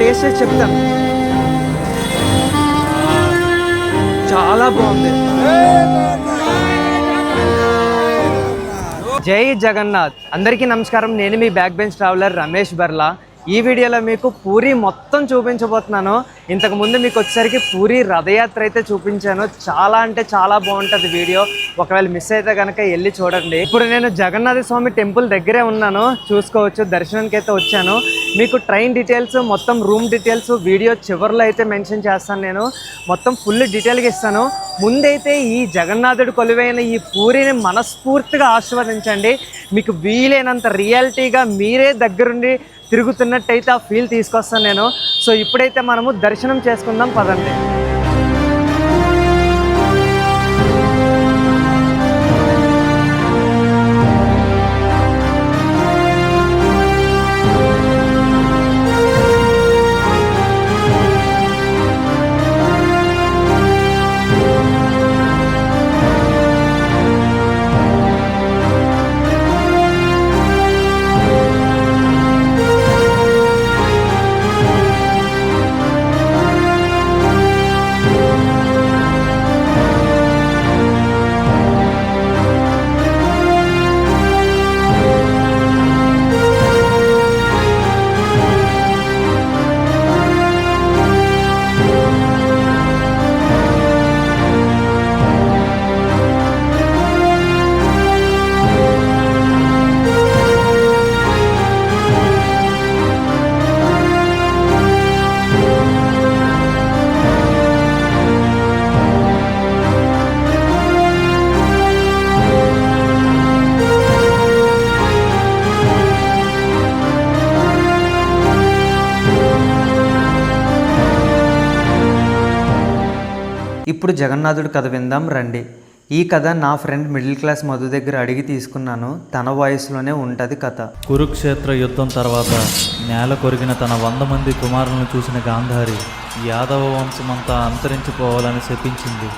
Taste చేసి చెప్తాను. చాలా బాగుంది. జై జగన్నాథ్. అందరికీ నమస్కారం. నేను మీ back bench traveller Ramesh Barla. ఈ వీడియోలో మీకు పూరి మొత్తం చూపించబోతున్నాను. ఇంతకుముందు మీకు వచ్చేసరికి పూరి రథయాత్ర అయితే చూపించాను. చాలా అంటే చాలా బాగుంటుంది వీడియో. ఒకవేళ మిస్ అయితే కనుక వెళ్ళి చూడండి. ఇప్పుడు నేను జగన్నాథ స్వామి టెంపుల్ దగ్గరే ఉన్నాను, చూసుకోవచ్చు. దర్శనానికి అయితే వచ్చాను. మీకు ట్రైన్ డీటెయిల్స్, మొత్తం రూమ్ డీటెయిల్స్ వీడియో చివరిలో అయితే మెన్షన్ చేస్తాను. నేను మొత్తం ఫుల్ డీటెయిల్గా ఇస్తాను. ముందైతే ఈ జగన్నాథుడు కొలువైన ఈ పూరిని మనస్ఫూర్తిగా ఆస్వాదించండి. మీకు వీలైనంత రియాలిటీగా మీరే దగ్గరుండి తిరుగుతున్నట్టయితే ఆ ఫీల్ తీసుకొస్తాను నేను. సో ఇప్పుడైతే మనము దర్శనం చేసుకుందాం, పదండి. ఇప్పుడు జగన్నాథుడి కథ విందాం రండి. ఈ కథ నా ఫ్రెండ్ మిడిల్ క్లాస్ మధు దగ్గర అడిగి తీసుకున్నాను. తన వాయిస్లోనే ఉంటుంది కథ. కురుక్షేత్ర యుద్ధం తర్వాత నేల కొరిగిన తన 100 మంది కుమారులను చూసిన గాంధారి యాదవ వంశమంతా అంతరించిపోవాలని శపించింది.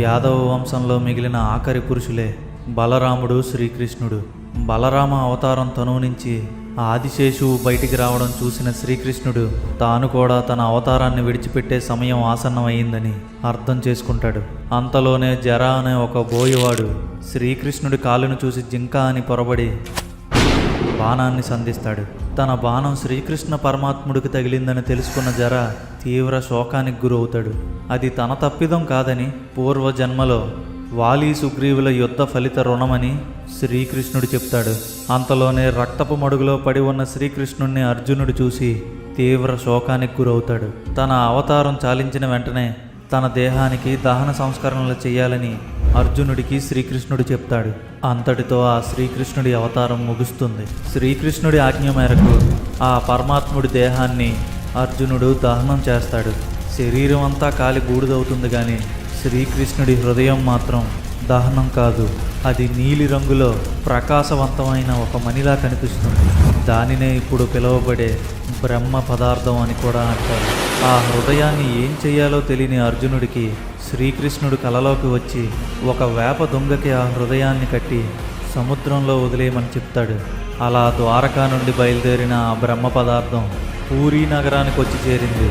యాదవ వంశంలో మిగిలిన ఆఖరి పురుషులే బలరాముడు, శ్రీకృష్ణుడు. బలరామ అవతారం తనువు నుంచి ఆదిశేషువు బయటికి రావడం చూసిన శ్రీకృష్ణుడు తాను కూడా తన అవతారాన్ని విడిచిపెట్టే సమయం ఆసన్నమైందని అర్థం చేసుకుంటాడు. అంతలోనే జర అనే ఒక బోయవాడు శ్రీకృష్ణుడి కాలును చూసి జింక అని పొరబడి బాణాన్ని సంధిస్తాడు. తన బాణం శ్రీకృష్ణ పరమాత్ముడికి తగిలిందని తెలుసుకున్న జర తీవ్ర శోకానికి గురవుతాడు. అది తన తప్పిదం కాదని, పూర్వజన్మలో వాలి సుగ్రీవుల యుద్ధ ఫలిత రుణమని శ్రీకృష్ణుడు చెప్తాడు. అంతలోనే రక్తపు మడుగులో పడి ఉన్న శ్రీకృష్ణుడిని అర్జునుడు చూసి తీవ్ర శోకానికి గురవుతాడు. తన అవతారం చాలించిన వెంటనే తన దేహానికి దహన సంస్కరణలు చేయాలని అర్జునుడికి శ్రీకృష్ణుడు చెప్తాడు. అంతటితో ఆ శ్రీకృష్ణుడి అవతారం ముగుస్తుంది. శ్రీకృష్ణుడి ఆజ్ఞ మేరకు ఆ పరమాత్ముడి దేహాన్ని అర్జునుడు దహనం చేస్తాడు. శరీరం అంతా కాలి బూడిదవుతుంది, కానీ శ్రీకృష్ణుడి హృదయం మాత్రం దహనం కాదు. అది నీలి రంగులో ప్రకాశవంతమైన ఒక మణిలా కనిపిస్తుంది. దానినే ఇప్పుడు పిలువబడే బ్రహ్మ పదార్థం అని కూడా అంటారు. ఆ హృదయాన్ని ఏం చేయాలో తెలియని అర్జునుడికి శ్రీకృష్ణుడు కలలోకి వచ్చి ఒక వేప దొంగకి ఆ హృదయాన్ని కట్టి సముద్రంలో వదిలేయమని చెప్తాడు. అలా ద్వారకా నుండి బయలుదేరిన ఆ బ్రహ్మ పదార్థం పూరీ నగరానికి వచ్చి చేరింది.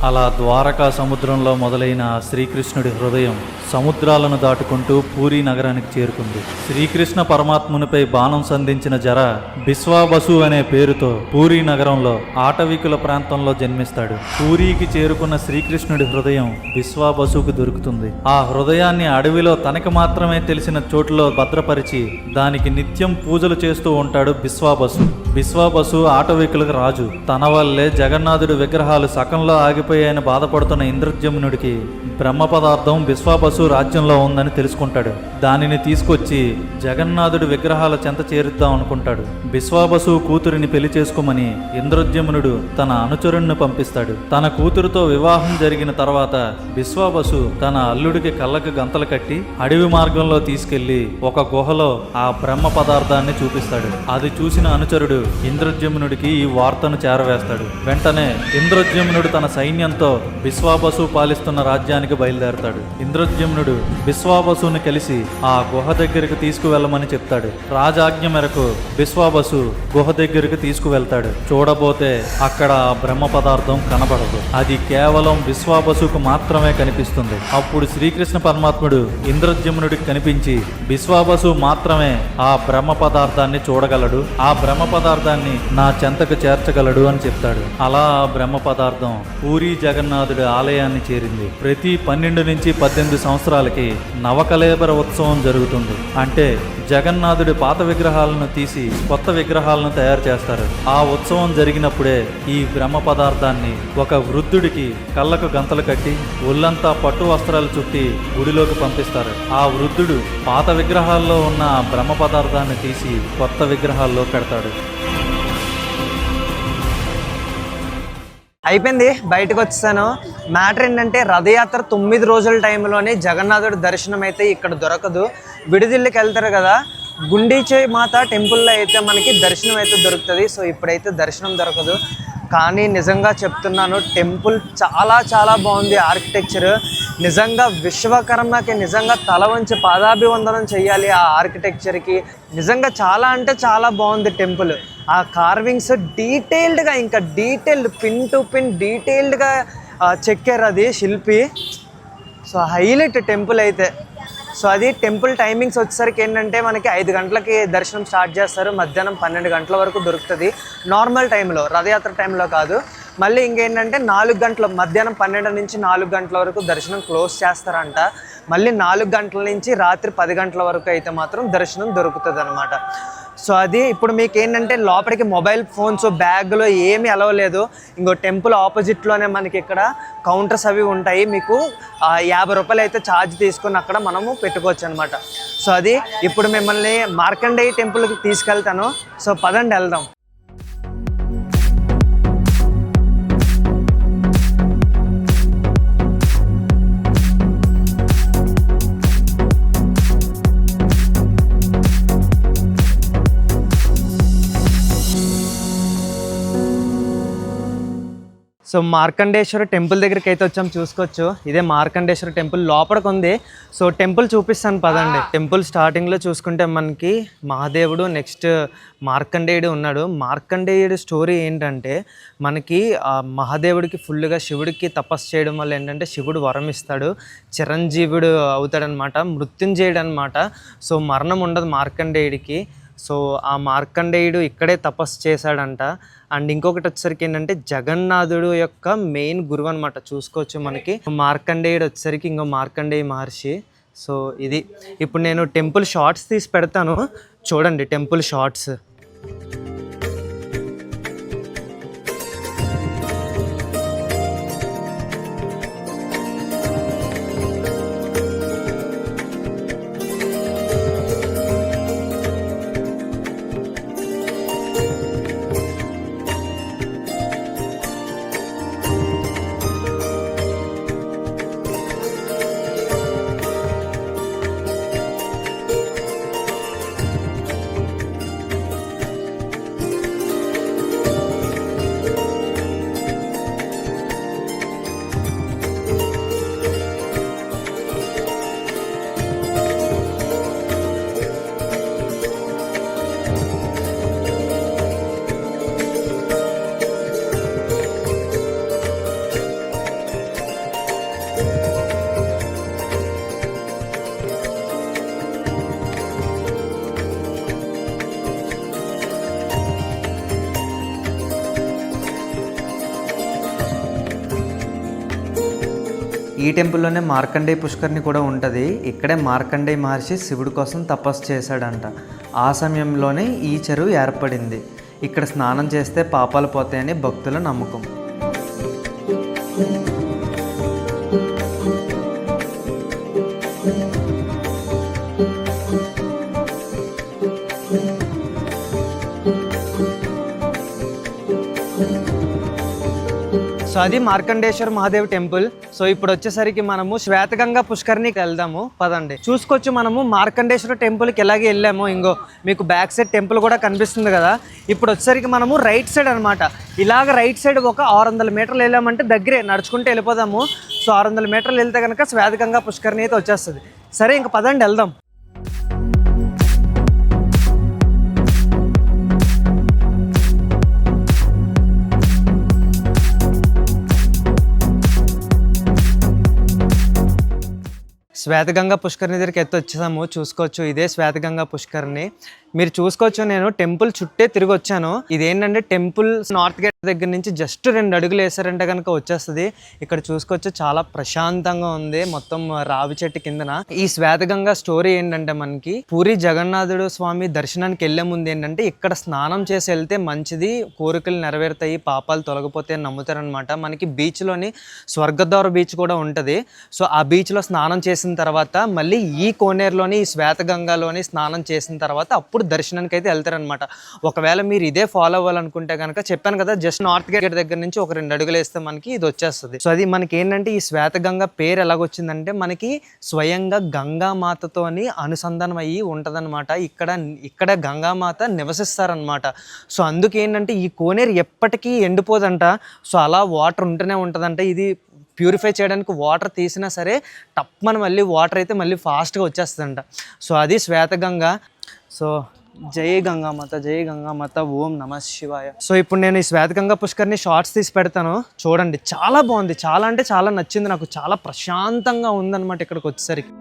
అలా ద్వారకా సముద్రంలో మొదలైన శ్రీకృష్ణుడి హృదయం సముద్రాలను దాటుకుంటూ పూరీ నగరానికి చేరుకుంది. శ్రీకృష్ణ పరమాత్మునిపై బాణం సంధించిన జర బిశ్వాబసు అనే పేరుతో పూరీ నగరంలో ఆటవికుల ప్రాంతంలో జన్మిస్తాడు. పూరీకి చేరుకున్న శ్రీకృష్ణుడి హృదయం బిశ్వాబసుకు దొరుకుతుంది. ఆ హృదయాన్ని అడవిలో తనకు మాత్రమే తెలిసిన చోటులో భద్రపరిచి దానికి నిత్యం పూజలు చేస్తూ ఉంటాడు బిశ్వాబసు. బిశ్వాబసు ఆటవికులకు రాజు. తన వల్లే జగన్నాథుడి విగ్రహాలు సకంలో ఆగిపోయి అయిపోయాయని బాధపడుతున్న ఇంద్రజమునుడికి బ్రహ్మ పదార్థం విశ్వావసు రాజ్యంలో ఉందని తెలుసుకుంటాడు. దానిని తీసుకొచ్చి జగన్నాథుడి విగ్రహాల చెంత చేరుద్దాం అనుకుంటాడు. విశ్వావసు కూతురిని పెళ్లి చేసుకోమని ఇంద్రజమునుడు తన అనుచరుణ్ణి పంపిస్తాడు. తన కూతురుతో వివాహం జరిగిన తర్వాత విశ్వావసు తన అల్లుడికి కళ్ళకు గంతలు కట్టి అడవి మార్గంలో తీసుకెళ్లి ఒక గుహలో ఆ బ్రహ్మ పదార్థాన్ని చూపిస్తాడు. అది చూసిన అనుచరుడు ఇంద్రజమునుడికి ఈ వార్తను చేరవేస్తాడు. వెంటనే ఇంద్రజమునుడు తన సైన్యంతో విశ్వావసు పాలిస్తున్న రాజ్యానికి బయలుదేరతాడు. ఇంద్రజమునుడు విశ్వావసుని కలిసి ఆ గుహ దగ్గరికి తీసుకువెళ్ళమని చెప్తాడు. రాజాజ్ఞ మేరకు విశ్వావసు గుహ దగ్గరికి తీసుకువెళ్తాడు. చూడబోతే అక్కడ ఆ బ్రహ్మ పదార్థం కనబడదు. అది కేవలం విశ్వావసుకు మాత్రమే కనిపిస్తుంది. అప్పుడు శ్రీకృష్ణ పరమాత్ముడు ఇంద్రజమునుడికి కనిపించి విశ్వావసు మాత్రమే ఆ బ్రహ్మ పదార్థాన్ని చూడగలడు, ఆ బ్రహ్మ పదార్థాన్ని నా చెంతకు చేర్చగలడు అని చెప్తాడు. అలా ఆ బ్రహ్మ పదార్థం పూరీ జగన్నాథుడి ఆలయాన్ని చేరింది. ప్రతి 12 నుంచి 18 సంవత్సరాలకి నవకళేబర ఉత్సవం జరుగుతుంది. అంటే జగన్నాథుడి పాత విగ్రహాలను తీసి కొత్త విగ్రహాలను తయారు చేస్తారు. ఆ ఉత్సవం జరిగినప్పుడే ఈ బ్రహ్మ పదార్థాన్ని ఒక వృద్ధుడికి కళ్ళకు గంతలు కట్టి ఒళ్ళంతా పట్టు వస్త్రాలు చుట్టి గుడిలోకి పంపిస్తారు. ఆ వృద్ధుడు పాత విగ్రహాల్లో ఉన్న ఆ బ్రహ్మ పదార్థాన్ని తీసి కొత్త విగ్రహాల్లో పెడతాడు. అయిపోయింది, బయటకు వచ్చేసాను. మ్యాటర్ ఏంటంటే రథయాత్ర 9 రోజుల టైంలోనే జగన్నాథుడి దర్శనం అయితే ఇక్కడ దొరకదు. విడిదిల్లికి వెళ్తారు కదా, గుండీచే మాత టెంపుల్లో అయితే మనకి దర్శనం అయితే దొరుకుతుంది. సో ఇప్పుడైతే దర్శనం దొరకదు. కానీ నిజంగా చెప్తున్నాను, టెంపుల్ చాలా చాలా బాగుంది. ఆర్కిటెక్చర్ నిజంగా విశ్వకర్మకి నిజంగా తల వంచి పాదాభివందనం చేయాలి. ఆ ఆర్కిటెక్చర్కి నిజంగా చాలా అంటే చాలా బాగుంది టెంపుల్. ఆ కార్వింగ్స్ డీటెయిల్డ్గా, ఇంకా డీటెయిల్డ్ పిన్ టు పిన్ డీటెయిల్డ్గా చెక్కారు అది శిల్పి. సో హైలైట్ టెంపుల్ అయితే. సో అది టెంపుల్ టైమింగ్స్ వచ్చేసరికి ఏంటంటే మనకి 5 గంటలకి దర్శనం స్టార్ట్ చేస్తారు, మధ్యాహ్నం 12 గంటల వరకు దొరుకుతుంది నార్మల్ టైంలో, రథయాత్ర టైంలో కాదు. మళ్ళీ ఇంకేంటంటే 4 గంటలు, మధ్యాహ్నం 12 నుంచి 4 గంటల వరకు దర్శనం క్లోజ్ చేస్తారంట. మళ్ళీ 4 గంటల నుంచి రాత్రి 10 గంటల వరకు అయితే మాత్రం దర్శనం దొరుకుతుంది అనమాట. సో అది ఇప్పుడు మీకు ఏంటంటే లోపలికి మొబైల్ ఫోన్స్ బ్యాగ్లో ఏమీ అలవ్ లేదు. ఇంకో టెంపుల్ ఆపోజిట్లోనే మనకి ఇక్కడ కౌంటర్స్ అవి ఉంటాయి. మీకు 50 రూపాయలు అయితే ఛార్జ్ తీసుకొని అక్కడ మనము పెట్టుకోవచ్చు అనమాట. సో అది ఇప్పుడు మిమ్మల్ని మార్కండేయ టెంపుల్కి తీసుకెళ్తాను. సో పదండి వెళ్దాం. సో మార్కండేశ్వర టెంపుల్ దగ్గరికి అయితే వచ్చాం, చూసుకోవచ్చు. ఇదే మార్కండేశ్వర టెంపుల్ లోపలికి ఉంది. సో టెంపుల్ చూపిస్తాను పదండి. టెంపుల్ స్టార్టింగ్లో చూసుకుంటే మనకి మహాదేవుడు, నెక్స్ట్ మార్కండేయుడు ఉన్నాడు. మార్కండేయుడు స్టోరీ ఏంటంటే మనకి మహాదేవుడికి ఫుల్గా శివుడికి తపస్సు చేయడం వల్ల ఏంటంటే శివుడు వరం ఇస్తాడు, చిరంజీవుడు అవుతాడనమాట, మృత్యుంజయుడు అనమాట. సో మరణం ఉండదు మార్కండేయుడికి. సో ఆ మార్కండేయుడు ఇక్కడే తపస్సు చేశాడంట. అండ్ ఇంకొకటి వచ్చేసరికి ఏంటంటే జగన్నాథుడు యొక్క మెయిన్ గురువు అనమాట. చూసుకోవచ్చు మనకి మార్కండేయుడు వచ్చేసరికి ఇంకో మార్కండేయ మహర్షి. సో ఇది ఇప్పుడు నేను టెంపుల్ షార్ట్స్ తీసి పెడతాను, చూడండి టెంపుల్ షార్ట్స్. ఈ టెంపుల్లోనే మార్కండేయ పుష్కరిణి కూడా ఉంటుంది. ఇక్కడే మార్కండేయ మహర్షి శివుడి కోసం తపస్సు చేశాడంట. ఆ సమయంలోనే ఈ చెరువు ఏర్పడింది. ఇక్కడ స్నానం చేస్తే పాపాలు పోతాయని భక్తుల నమ్మకం. సో అది మార్కండేశ్వర మహాదేవ్ టెంపుల్. సో ఇప్పుడు వచ్చేసరికి మనము శ్వేతగంగా పుష్కరిణికి వెళ్దాము, పదండి. చూసుకోవచ్చు మనము మార్కండేశ్వర టెంపుల్కి ఎలాగే వెళ్ళాము, ఇంకో మీకు బ్యాక్ సైడ్ టెంపుల్ కూడా కనిపిస్తుంది కదా. ఇప్పుడు వచ్చేసరికి మనము రైట్ సైడ్ అనమాట, ఇలాగ రైట్ సైడ్ ఒక 600 మీటర్లు వెళ్ళామంటే దగ్గరే, నడుచుకుంటూ వెళ్ళిపోదాము. సో 600 మీటర్లు వెళ్తే కనుక శ్వేతగంగా పుష్కరిణి అయితే వచ్చేస్తుంది. సరే ఇంక పదండి వెళ్దాం. శ్వేతగంగా పుష్కరిణి దగ్గరికి వచ్చేసాము. చూసుకోవచ్చు ఇదే శ్వేతగంగా పుష్కరిణి. మీరు చూసుకోవచ్చు నేను టెంపుల్ చుట్టే తిరిగి వచ్చాను. ఇదేంటంటే టెంపుల్ నార్త్ గేట్ దగ్గర నుంచి జస్ట్ 2 అడుగులు వేసారంటే కనుక వచ్చేస్తుంది. ఇక్కడ చూసుకోవచ్చు చాలా ప్రశాంతంగా ఉంది, మొత్తం రావి చెట్టు కిందన. ఈ శ్వేతగంగా స్టోరీ ఏంటంటే మనకి పూరి జగన్నాథుడు స్వామి దర్శనానికి వెళ్లే ముందు ఏంటంటే ఇక్కడ స్నానం చేసి వెళ్తే మంచిది, కోరికలు నెరవేరుతాయి, పాపాలు తొలగిపోతాయి అని నమ్ముతారనమాట. మనకి బీచ్లోని స్వర్గద్వార బీచ్ కూడా ఉంటుంది. సో ఆ బీచ్లో స్నానం చేసిన తర్వాత మళ్ళీ ఈ కోనేరులోని ఈ శ్వేతగంగాలోని స్నానం చేసిన తర్వాత అప్పుడు దర్శనానికి అయితే వెళ్తారనమాట. ఒకవేళ మీరు ఇదే ఫాలో అవ్వాలనుకుంటే కనుక చెప్పాను కదా, జస్ట్ నార్త్ గేట్ దగ్గర నుంచి ఒక 2 అడుగులు వేస్తే మనకి ఇది వచ్చేస్తుంది. సో అది మనకి ఏంటంటే ఈ శ్వేతగంగా పేరు ఎలాగొచ్చిందంటే మనకి స్వయంగా గంగామాతతోని అనుసంధానం అయ్యి ఉంటదన్నమాట. ఇక్కడ గంగామాత నివసిస్తారనమాట. సో అందుకేంటంటే ఈ కోనేరు ఎప్పటికీ ఎండిపోదంట. సో అలా వాటర్ ఉంటూనే ఉంటుందంట. ఇది ప్యూరిఫై చేయడానికి వాటర్ తీసినా సరే టప్మని మళ్ళీ వాటర్ అయితే మళ్ళీ ఫాస్ట్గా వచ్చేస్తుందంట. సో అది శ్వేతగంగా. సో జై గంగామాత, జై గంగామాత, ఓం నమః శివాయ. సో ఇప్పుడు నేను ఈ శ్వేతగంగా పుష్కరిని షార్ట్స్ తీసి పెడతాను, చూడండి. చాలా బాగుంది, చాలా అంటే చాలా నచ్చింది నాకు. చాలా ప్రశాంతంగా ఉందన్నమాట ఇక్కడికి వచ్చేసరికి.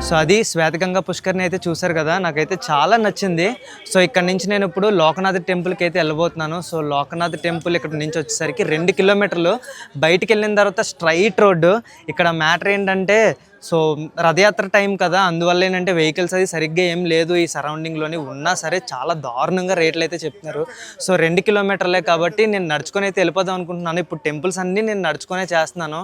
సో అది శ్వేతగంగా పుష్కరిని అయితే చూసారు కదా, నాకైతే చాలా నచ్చింది. సో ఇక్కడ నుంచి నేను ఇప్పుడు లోకనాథ్ టెంపుల్కి అయితే వెళ్ళబోతున్నాను. సో లోకనాథ్ టెంపుల్ ఇక్కడ నుంచి వచ్చేసరికి 2 కిలోమీటర్లు. బయటికి వెళ్ళిన తర్వాత స్ట్రైట్ రోడ్డు. ఇక్కడ మ్యాటర్ ఏంటంటే సో రథయాత్ర టైం కదా, అందువల్ల ఏంటంటే వెహికల్స్ అది సరిగ్గా ఏం లేదు ఈ సరౌండింగ్లోని. ఉన్నా సరే చాలా దారుణంగా రేట్లు అయితే చెప్తున్నారు. సో 2 కిలోమీటర్లే కాబట్టి నేను నడుచుకొని అయితే వెళ్ళిపోదాం అనుకుంటున్నాను. ఇప్పుడు టెంపుల్స్ అన్నీ నేను నడుచుకొనే చేస్తున్నాను.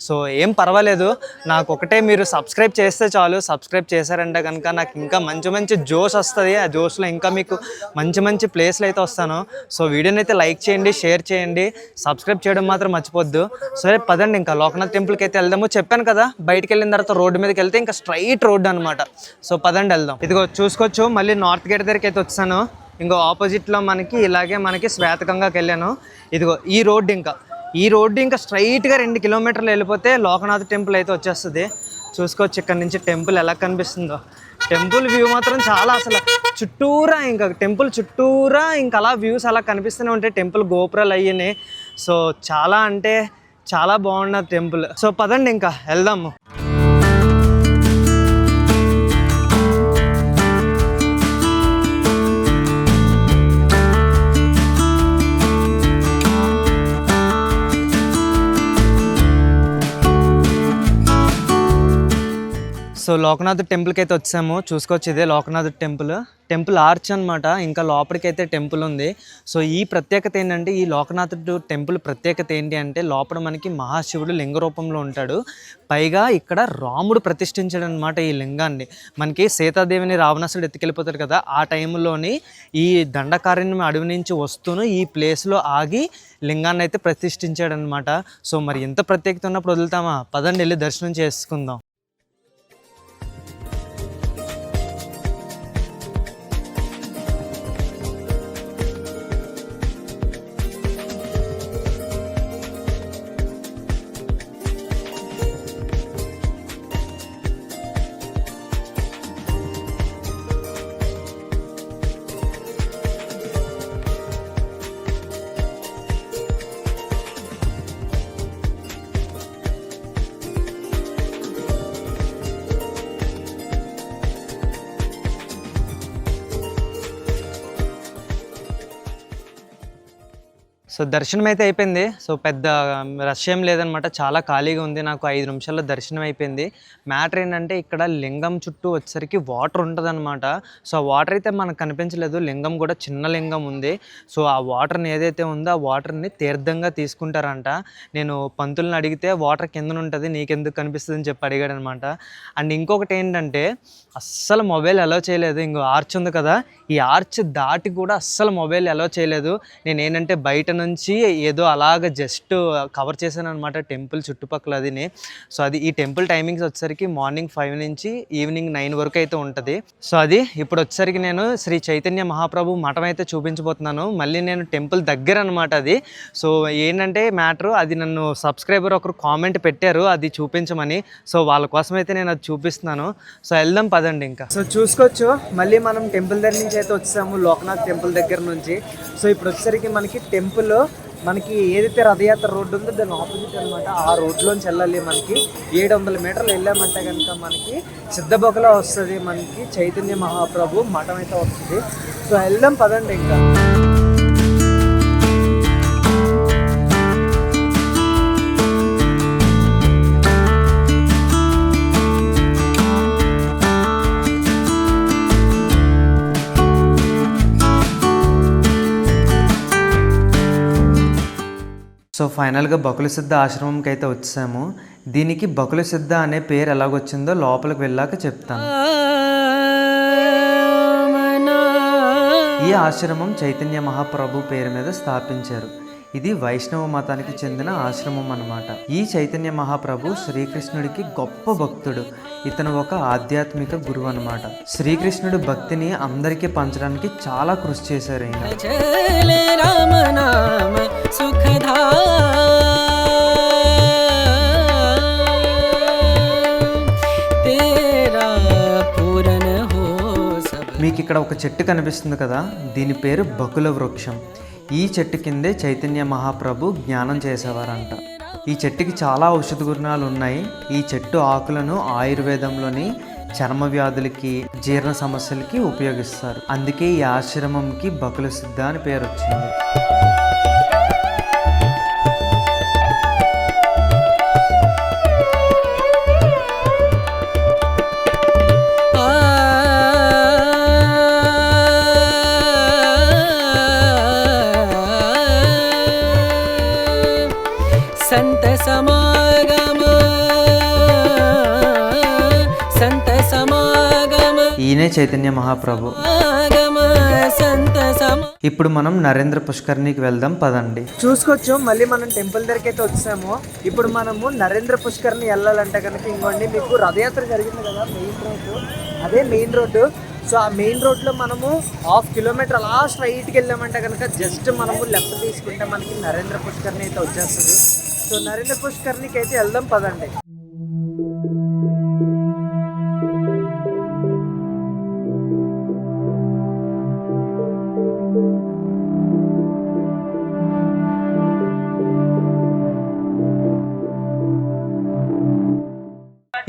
సో ఏం పర్వాలేదు, నాకు ఒకటే మీరు సబ్స్క్రైబ్ చేస్తే చాలు. సబ్స్క్రైబ్ చేశారంటే కనుక నాకు ఇంకా మంచి మంచి జోష్ వస్తుంది. ఆ జోష్లో ఇంకా మీకు మంచి మంచి ప్లేస్లు అయితే వస్తాను. సో వీడియోని అయితే లైక్ చేయండి, షేర్ చేయండి, సబ్స్క్రైబ్ చేయడం మాత్రం మర్చిపోద్దు. సరే పదండి ఇంకా లోకనాథ్ టెంపుల్కి అయితే వెళ్దాము. చెప్పాను కదా బయటికి వెళ్ళిన తర్వాత రోడ్డు మీదకి వెళ్తే ఇంకా స్ట్రైట్ రోడ్డు అనమాట. సో పదండి వెళ్దాం. ఇదిగో చూసుకోవచ్చు మళ్ళీ నార్త్ గేట్ దగ్గరికి అయితే వచ్చాను. ఇంకో ఆపోజిట్లో మనకి ఇలాగే మనకి శ్వేతగంగాకి వెళ్ళాను. ఇదిగో ఈ రోడ్డు ఇంకా స్ట్రైట్గా 2 కిలోమీటర్లు వెళ్ళిపోతే లోకనాథ్ టెంపుల్ అయితే వచ్చేస్తుంది. చూసుకోవచ్చు ఇక్కడ నుంచి టెంపుల్ ఎలా కనిపిస్తుందో. టెంపుల్ వ్యూ మాత్రం చాలా, అసలు చుట్టూరా ఇంకా టెంపుల్ చుట్టూరా ఇంకా అలా వ్యూస్ అలా కనిపిస్తూనే ఉంటాయి, టెంపుల్ గోపురాలు అయ్యాయి. సో చాలా అంటే చాలా బాగున్నది టెంపుల్. సో పదండి ఇంకా వెళ్దాము. సో లోకనాథ్ టెంపుల్కి అయితే వచ్చాము. చూసుకోవచ్చు ఇదే లోకనాథ్ టెంపుల్ ఆర్చ్ అనమాట. ఇంకా లోపలికి అయితే టెంపుల్ ఉంది. సో ఈ ప్రత్యేకత ఏంటంటే ఈ లోకనాథుడు టెంపుల్ ప్రత్యేకత ఏంటి అంటే లోపల మనకి మహాశివుడు లింగ రూపంలో ఉంటాడు. పైగా ఇక్కడ రాముడు ప్రతిష్ఠించాడు అనమాట ఈ లింగాన్ని. మనకి సీతాదేవిని రావణాసుడు ఎత్తుకెళ్ళిపోతాడు కదా, ఆ టైంలోని ఈ దండకారణ్యం అడవి నుంచి వస్తూను ఈ ప్లేస్లో ఆగి లింగాన్ని అయితే ప్రతిష్ఠించాడు అనమాట. సో మరి ఎంత ప్రత్యేకత ఉన్నప్పుడు వదులుతామా, పదండి వెళ్ళి దర్శనం చేసుకుందాం. సో దర్శనం అయితే అయిపోయింది. సో పెద్ద రష్ ఏం లేదనమాట, చాలా ఖాళీగా ఉంది. నాకు 5 నిమిషాల్లో దర్శనం అయిపోయింది. మ్యాటర్ ఏంటంటే ఇక్కడ లింగం చుట్టూ వచ్చేసరికి వాటర్ ఉంటుందన్నమాట. సో ఆ వాటర్ అయితే మనకు కనిపించలేదు, లింగం కూడా చిన్న లింగం ఉంది. సో ఆ వాటర్ని ఏదైతే ఉందో ఆ వాటర్ని తీర్థంగా తీసుకుంటారంట. నేను పంతుల్ని అడిగితే వాటర్ కింద ఉంటుంది, నీకెందుకు కనిపిస్తుంది అని చెప్పి అడిగాడు అనమాట. అండ్ ఇంకొకటి ఏంటంటే అస్సలు మొబైల్ అలౌ చేయలేదు. ఇంకో ఆర్చ్ ఉంది కదా, ఈ ఆర్చ్ దాటి కూడా అస్సలు మొబైల్ అలౌ చేయలేదు. నేను ఏంటంటే బయట నుంచి ఏదో అలాగ జస్ట్ కవర్ చేశాను అనమాట టెంపుల్ చుట్టుపక్కల అదిని. సో అది ఈ టెంపుల్ టైమింగ్స్ వచ్చేసరికి మార్నింగ్ 5 నుంచి ఈవినింగ్ 9 వరకు అయితే ఉంటుంది. సో అది ఇప్పుడు వచ్చేసరికి నేను శ్రీ చైతన్య మహాప్రభు మఠం అయితే చూపించబోతున్నాను. మళ్ళీ నేను టెంపుల్ దగ్గర అనమాట అది. సో ఏంటంటే మ్యాటర్, అది నన్ను సబ్స్క్రైబర్ ఒకరు కామెంట్ పెట్టారు అది చూపించమని. సో వాళ్ళ కోసం అయితే నేను అది చూపిస్తున్నాను. సో వెళ్దాం పదండి. ఇంకా సో చూసుకోవచ్చు, మళ్ళీ మనం టెంపుల్ దగ్గర నుంచి అయితే వచ్చాము, లోకనాథ్ టెంపుల్ దగ్గర నుంచి. సో ఇప్పుడు వచ్చేసరికి మనకి టెంపుల్, మనకి ఏదైతే రథయాత్ర రోడ్డు ఉందో దాని ఆపోజిట్ అనమాట. ఆ రోడ్లోంచి వెళ్ళాలి. మనకి 700 మీటర్లు వెళ్ళామంటే కనుక మనకి సిద్ధబొక్కలో వస్తుంది, మనకి చైతన్య మహాప్రభు మఠం అయితే వస్తుంది. సో వెళ్దాం పదండి ఇంకా. సో ఫైనల్గా బకుల సిద్ధ ఆశ్రమంకి అయితే వచ్చాము. దీనికి బకుల సిద్ధ అనే పేరు ఎలాగొచ్చిందో లోపలికి వెళ్ళాక చెప్తాను. ఈ ఆశ్రమం చైతన్య మహాప్రభు పేరు మీద స్థాపించారు. ఇది వైష్ణవ మతానికి చెందిన ఆశ్రమం అన్నమాట. ఈ చైతన్య మహాప్రభు శ్రీకృష్ణుడికి గొప్ప భక్తుడు. ఇతను ఒక ఆధ్యాత్మిక గురువు అన్నమాట. శ్రీకృష్ణుడి భక్తిని అందరికీ పంచడానికి చాలా కృషి చేశారు ఈయన. మీకు ఇక్కడ ఒక చెట్టు కనిపిస్తుంది కదా, దీని పేరు బకుల వృక్షం. ఈ చెట్టు కిందే చైతన్య మహాప్రభు జ్ఞానం చేసేవారంట. ఈ చెట్టుకి చాలా ఔషధ గుణాలు ఉన్నాయి. ఈ చెట్టు ఆకులను ఆయుర్వేదంలోని చర్మ వ్యాధులకి, జీర్ణ సమస్యలకి ఉపయోగిస్తారు. అందుకే ఈ ఆశ్రమంకి బకుల సిద్ధ అని పేరు వచ్చింది. ఈయనే చైతన్య మహాప్రభు. ఇప్పుడు మనం నరేంద్ర పుష్కర్ణికి వెళ్దాం పదండి. చూసుకోవచ్చు, మళ్ళీ మనం టెంపుల్ దగ్గరికి అయితే వచ్చాము. ఇప్పుడు మనము నరేంద్ర పుష్కర్ణి వెళ్ళాలంటే కనుక ఇంకోండి, మీకు రథయాత్ర జరిగింది కదా మెయిన్ రోడ్డు, అదే మెయిన్ రోడ్డు. సో ఆ మెయిన్ రోడ్లో మనము 1/2 కిలోమీటర్ అలా స్ట్రైట్కి వెళ్ళామంటే కనుక జస్ట్ మనము లెఫ్ట్ తీసుకుంటే మనకి నరేంద్ర పుష్కర్ణి అయితే వచ్చేస్తుంది. సో నరేంద్ర పుష్కర్ణికి అయితే వెళ్దాం పదండి.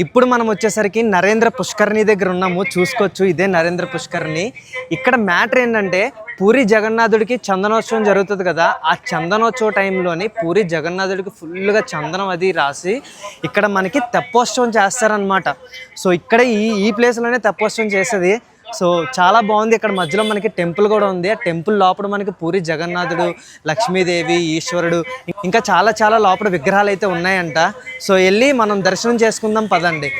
ఇప్పుడు మనం వచ్చేసరికి నరేంద్ర పుష్కర్ణి దగ్గర ఉన్నాము. చూసుకోవచ్చు, ఇదే నరేంద్ర పుష్కర్ణి. ఇక్కడ మ్యాటర్ ఏంటంటే, పూరి జగన్నాథుడికి చందనోత్సవం జరుగుతుంది కదా, ఆ చందనోత్సవ టైంలోని పూరి జగన్నాథుడికి ఫుల్గా చందనం అది రాసి ఇక్కడ మనకి తెప్పోత్సవం చేస్తారనమాట. సో ఇక్కడ ఈ ప్లేస్లోనే తెప్పోత్సవం చేసేది. సో చాలా బాగుంది. ఇక్కడ మధ్యలో మనకి టెంపుల్ కూడా ఉంది. ఆ టెంపుల్ లోపల మనకి పూరి జగన్నాథుడు, లక్ష్మీదేవి, ఈశ్వరుడు, ఇంకా చాలా చాలా లోపల విగ్రహాలు అయితే ఉన్నాయంట. సో వెళ్ళి మనం దర్శనం చేసుకుందాం పదండి.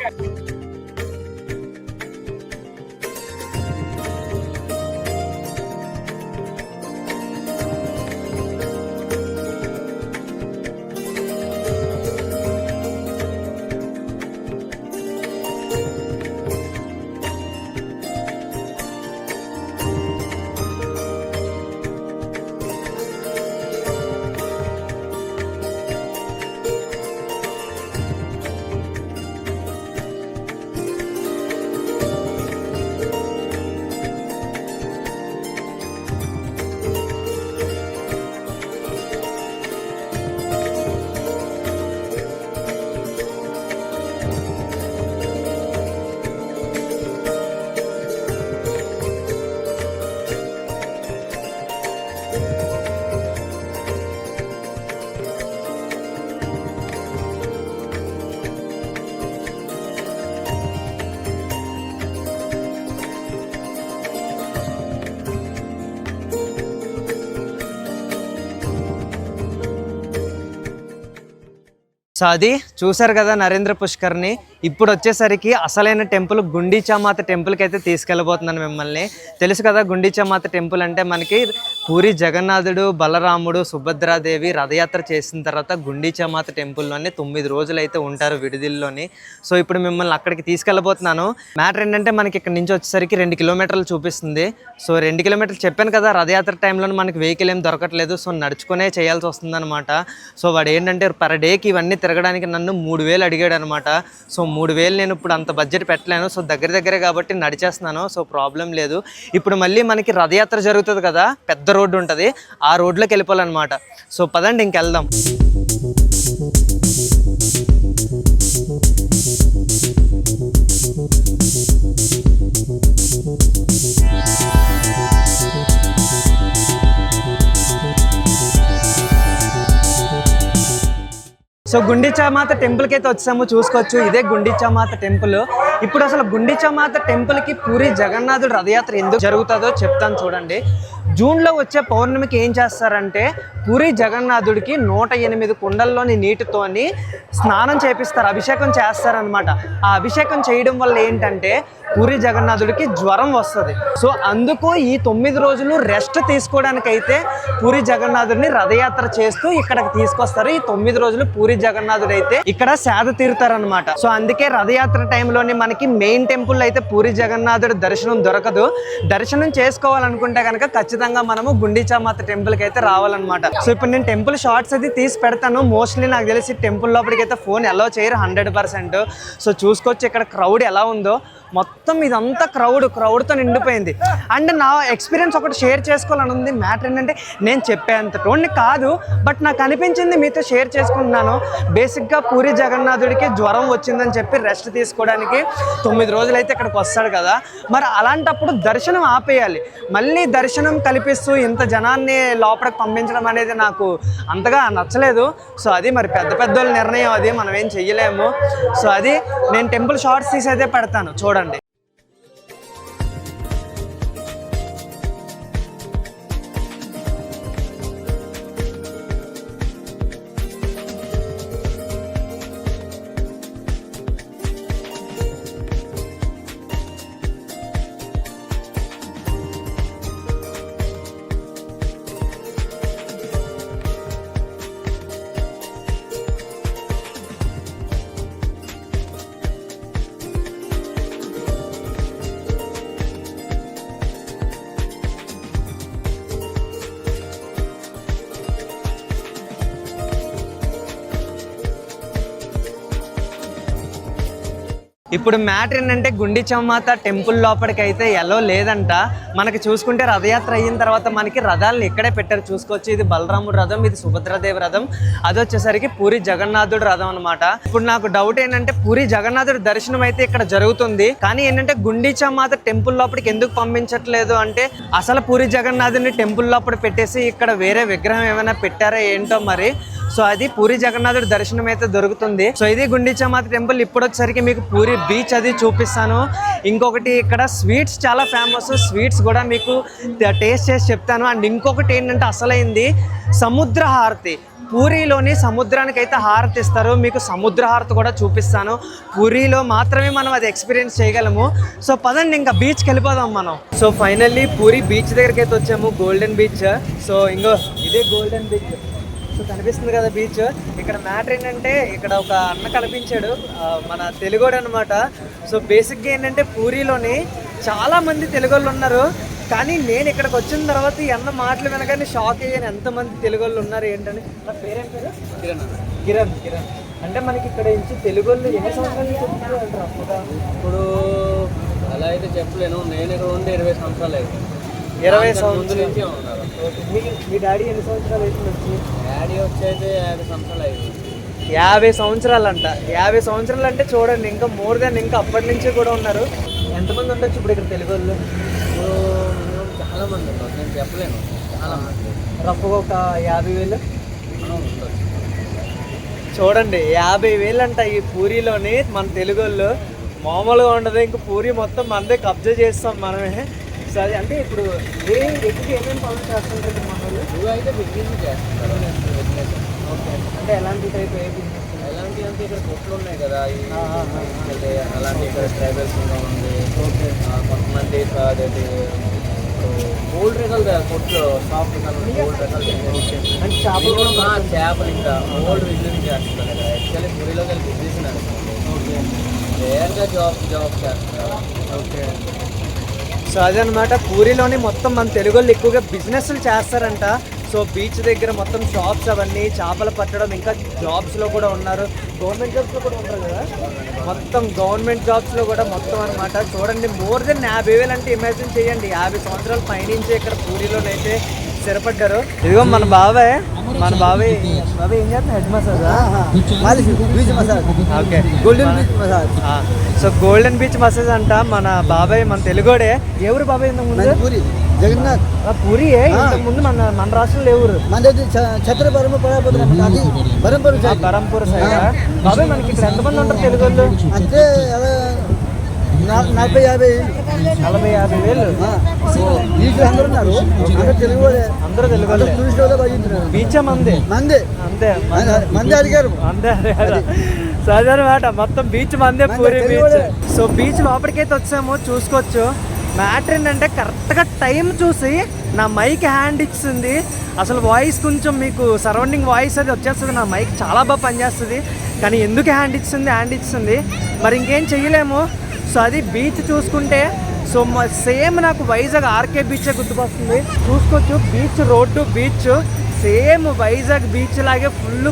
సో అది చూసారు కదా నరేంద్ర పుష్కర్ని. ఇప్పుడు వచ్చేసరికి అసలైన టెంపుల్ గుండీచామాత టెంపుల్కి అయితే తీసుకెళ్ళబోతున్నాను మిమ్మల్ని. తెలుసు కదా గుండీచామాత టెంపుల్ అంటే మనకి పూరి జగన్నాథుడు, బలరాముడు, సుభద్రాదేవి రథయాత్ర చేసిన తర్వాత గుండీచామాత టెంపుల్లోనే 9 రోజులు అయితే ఉంటారు విడిదిల్లోని. సో ఇప్పుడు మిమ్మల్ని అక్కడికి తీసుకెళ్ళబోతున్నాను. మ్యాటర్ ఏంటంటే మనకి ఇక్కడ నుంచి వచ్చేసరికి 2 కిలోమీటర్లు చూపిస్తుంది. సో 2 కిలోమీటర్లు చెప్పాను కదా, రథయాత్ర టైంలో మనకి వెహికల్ ఏం దొరకట్లేదు. సో నడుచుకునే చేయాల్సి వస్తుంది అనమాట. సో వాడు ఏంటంటే పర్ డేకి ఇవన్నీ తిరగడానికి నన్ను 3000 అడిగాడు అనమాట. సో 3000 నేను ఇప్పుడు అంత బడ్జెట్ పెట్టలేను. సో దగ్గరే కాబట్టి నడిచేస్తున్నాను. సో ప్రాబ్లం లేదు. ఇప్పుడు మళ్ళీ మనకి రథయాత్ర జరుగుతుంది కదా, పెద్ద రోడ్డు ఉంటుంది, ఆ రోడ్లోకి వెళ్ళిపోవాలన్నమాట. సో పదండి ఇంకెళ్దాం. సో గుండీచామాత టెంపుల్కి అయితే వచ్చాము, చూసుకోవచ్చు. ఇదే గుండీచామాత టెంపుల్. ఇప్పుడు అసలు గుండీచామాత టెంపుల్కి పూరి జగన్నాథుడు రథయాత్ర ఎందుకు జరుగుతుందో చెప్తాను చూడండి. జూన్లో వచ్చే పౌర్ణమికి ఏం చేస్తారంటే పూరి జగన్నాథుడికి 108 కుండల్లోని నీటితోని స్నానం చేపిస్తారు, అభిషేకం చేస్తారనమాట. ఆ అభిషేకం చేయడం వల్ల ఏంటంటే పూరి జగన్నాథుడికి జ్వరం వస్తుంది. సో అందుకు ఈ 9 రోజులు రెస్ట్ తీసుకోవడానికైతే పూరి జగన్నాథుడిని రథయాత్ర చేస్తూ ఇక్కడికి తీసుకొస్తారు. ఈ 9 రోజులు పూరి జగన్నాథుడు అయితే ఇక్కడ సేద తీరుతారనమాట. సో అందుకే రథయాత్ర టైంలోని మనకి మెయిన్ టెంపుల్ అయితే పూరి జగన్నాథుడి దర్శనం దొరకదు. దర్శనం చేసుకోవాలనుకుంటే కనుక ఖచ్చితంగా మనము గుండీచామాత టెంపుల్కి అయితే రావాలన్నమాట. సో ఇప్పుడు నేను టెంపుల్ షార్ట్స్ అయితే తీసి పెడతాను. మోస్ట్లీ నాకు తెలిసి టెంపుల్ లోపలికి అయితే ఫోన్ అలౌ చేయరు 100%. సో చూసుకోవచ్చు ఇక్కడ క్రౌడ్ ఎలా ఉందో. మొత్తం ఇదంతా క్రౌడ్తో నిండిపోయింది. అండ్ నా ఎక్స్పీరియన్స్ ఒకటి షేర్ చేసుకోవాలని ఉంది. మ్యాటర్ ఏంటంటే నేను చెప్పేంత టోన్ని కాదు, బట్ నాకు అనిపించింది మీతో షేర్ చేసుకుంటున్నాను. బేసిక్గా పూరి జగన్నాథుడికి జ్వరం వచ్చిందని చెప్పి రెస్ట్ తీసుకోవడానికి 9 రోజులు అయితే ఇక్కడికి వస్తాడు కదా, మరి అలాంటప్పుడు దర్శనం ఆపేయాలి. మళ్ళీ దర్శనం కల్పిస్తూ ఇంత జనాన్ని లోపలికి పంపించడం అనేది నాకు అంతగా నచ్చలేదు. సో అది మరి పెద్దోళ్ళ నిర్ణయం, అది మనం ఏం చెయ్యలేము. సో అది నేను టెంపుల్ షార్ట్స్ తీసి అయితే పెడతాను చూడండి. ఇప్పుడు మ్యాటర్ ఏంటంటే గుండీచామాత టెంపుల్ లోపలికి అయితే ఎలో లేదంట. మనకి చూసుకుంటే రథయాత్ర అయిన తర్వాత మనకి రథాలను ఇక్కడే పెట్టారు, చూసుకోవచ్చు. ఇది బలరాముడు రథం, ఇది సుభద్రాదేవి రథం, అది వచ్చేసరికి పూరి జగన్నాథుడు రథం అనమాట. ఇప్పుడు నాకు డౌట్ ఏంటంటే పూరి జగన్నాథుడి దర్శనం అయితే ఇక్కడ జరుగుతుంది, కానీ ఏంటంటే గుండీచామాత టెంపుల్ లోపలికి ఎందుకు పంపించట్లేదు అంటే అసలు పూరి జగన్నాథుడిని టెంపుల్ లోపల పెట్టేసి ఇక్కడ వేరే విగ్రహం ఏమైనా పెట్టారా ఏంటో మరి. సో అది పూరి జగన్నాథుడి దర్శనం అయితే దొరుకుతుంది. సో ఇది గుండీచామాత టెంపుల్. ఇప్పుడు వచ్చేసరికి మీకు పూరి బీచ్ అది చూపిస్తాను. ఇంకొకటి ఇక్కడ స్వీట్స్ చాలా ఫేమస్, స్వీట్స్ కూడా మీకు టేస్ట్ చేసి చెప్తాను. అండ్ ఇంకొకటి ఏంటంటే అసలైంది సముద్ర హారతి. పూరిలోని సముద్రానికి అయితే హారతి ఇస్తారు, మీకు సముద్ర హారతి కూడా చూపిస్తాను. పూరిలో మాత్రమే మనం అది ఎక్స్పీరియన్స్ చేయగలము. సో పదండి ఇంకా బీచ్కి వెళ్ళిపోదాం మనం. సో ఫైనల్లీ పూరి బీచ్ దగ్గరికి అయితే వచ్చాము, గోల్డెన్ బీచ్. సో ఇంకో ఇదే గోల్డెన్ బీచ్. సో కనిపిస్తుంది కదా బీచ్. ఇక్కడ మ్యాటర్ ఏంటంటే ఇక్కడ ఒక అన్న కనిపించాడు, మన తెలుగోడు అనమాట. సో బేసిక్గా ఏంటంటే పూరిలోని చాలామంది తెలుగోళ్ళు ఉన్నారు, కానీ నేను ఇక్కడికి వచ్చిన తర్వాత ఈ అన్న మాటలు వినగానే షాక్ అయ్యాను, ఎంతమంది తెలుగోళ్ళు ఉన్నారు ఏంటని. నా పేరేం పేరు? కిరణ్. అంటే మనకి ఇక్కడ నుంచి తెలుగోళ్ళు ఎన్ని సంవత్సరాలు చెప్తున్నారు అంటారు అప్పుగా? ఇప్పుడు అలా అయితే చెప్పలేను, నేను ఇక్కడ ఉండి 20 సంవత్సరాలు అయింది. 20 సంవత్సరాల నుంచి ఉన్నారు. మీ డాడీ ఎన్ని సంవత్సరాలు అవుతుంది వచ్చి? డాడీ వచ్చి అయితే 50 సంవత్సరాలు అయింది. 50 సంవత్సరాలు అంట. 50 సంవత్సరాలు అంటే చూడండి, ఇంకా మోర్ దెన్, ఇంకా అప్పటి నుంచి కూడా ఉన్నారు. ఎంతమంది ఉండొచ్చు ఇప్పుడు ఇక్కడ తెలుగు వాళ్ళు? చాలా మంది ఉన్నారు, నేను చెప్పలేను, చాలా మంది. రఫ్గా ఒక 50,000 ఉంటుంది. చూడండి 50,000 అంట ఈ పూరిలోని. మన తెలుగు వాళ్ళు మామూలుగా ఉండదు. ఇంకా పూరి మొత్తం మనదే కబ్జా చేస్తాం మనమే. సరే అంటే ఇప్పుడు ఏమేమి పనులు చేస్తుంటారు మన వాళ్ళు? నువ్వు అయితే బిజినెస్ చేస్తారు. ఓకే, అంటే ఎలాంటి టైప్ ఏ బిజినెస్? ఎలాంటి అంటే ఇక్కడ కొట్లు ఉన్నాయి కదా అంటే అలాంటి ఇక్కడ ట్రైబల్స్ ఉంది. కొంతమంది అదేంటి గోల్డ్ రకాలు కొట్లు సాఫ్ట్ గోల్డ్ రకాలు అంటే చేపలు కూడా చేపలు ఇంకా గోల్డ్ బిజినెస్ చేస్తున్నారు కదా. యాక్చువల్లీ పూరిలో కలిసి బిజినెస్ నడుస్తుంది. రేర్గా జాబ్ చేస్తున్నారు. ఓకే. సో అదనమాట పూరిలోని మొత్తం మన తెలుగు వాళ్ళు ఎక్కువగా బిజినెస్లు చేస్తారంట. సో బీచ్ దగ్గర మొత్తం షాప్స్ అవన్నీ చేపలు పట్టడం ఇంకా జాబ్స్లో కూడా ఉన్నారు. గవర్నమెంట్ జాబ్స్లో కూడా ఉంటారు కదా, మొత్తం గవర్నమెంట్ జాబ్స్లో కూడా మొత్తం అనమాట. చూడండి మోర్ దెన్ 50,000 అంటే ఇమాజిన్ చేయండి. 50 సంవత్సరాల పైనుంచి ఇక్కడ పూరిలోనైతే స్థిరపడ్డారు. ఇదిగో మన బాబాయ్ బాబాయ్ ఏం చేస్తున్నా head massage beach massage. Okay, golden beach massage. So golden beach massage అంట. మన బాబాయ్ మన తెలుగోడే. ఎవరు బాబాయ్ ఇంతకు ముందు? పూరి జగన్నాథ్. పూరి ఇంతకు ముందు మన రాష్ట్రంలో ఎవరు? మన ఛత్ర బరంపురం అది బరంపూర్ సైడ్. బాబాయ్ మనకి ఇక్కడ ఎంతమంది ఉంటారు తెలుగు వాళ్ళు? అంటే 40-50 వేలు. బీచ్ అందరూ ఉన్నారు. అందరూ తెలుగు వాళ్ళే. అందరూ తెలుగు వాళ్ళే. టూరిస్ట్ వాళ్ళే బతుకుతున్నారు. బీచ్ మంది మంది అంతే మంది అడిగారు. అంతే సో అదనమాట మొత్తం బీచ్ మందే పూరి బీచ్. సో బీచ్ లోపలికైతే వచ్చాము, చూసుకోవచ్చు. మ్యాటర్ ఏంటంటే కరెక్ట్గా టైం చూసి నా మైక్ హ్యాండ్ ఇచ్చింది. అసలు వాయిస్ కొంచెం మీకు సరౌండింగ్ వాయిస్ అది వచ్చేస్తుంది. నా మైక్ చాలా బాగా పనిచేస్తుంది, కానీ ఎందుకు హ్యాండ్ ఇచ్చింది మరి ఇంకేం చెయ్యలేము. సో అది బీచ్ చూసుకుంటే సో సేమ్ నాకు వైజాగ్ ఆర్కే బీచే గుర్తుకొస్తుంది. చూసుకోవచ్చు beach, road beach same Vizag beach లాగే ఫుల్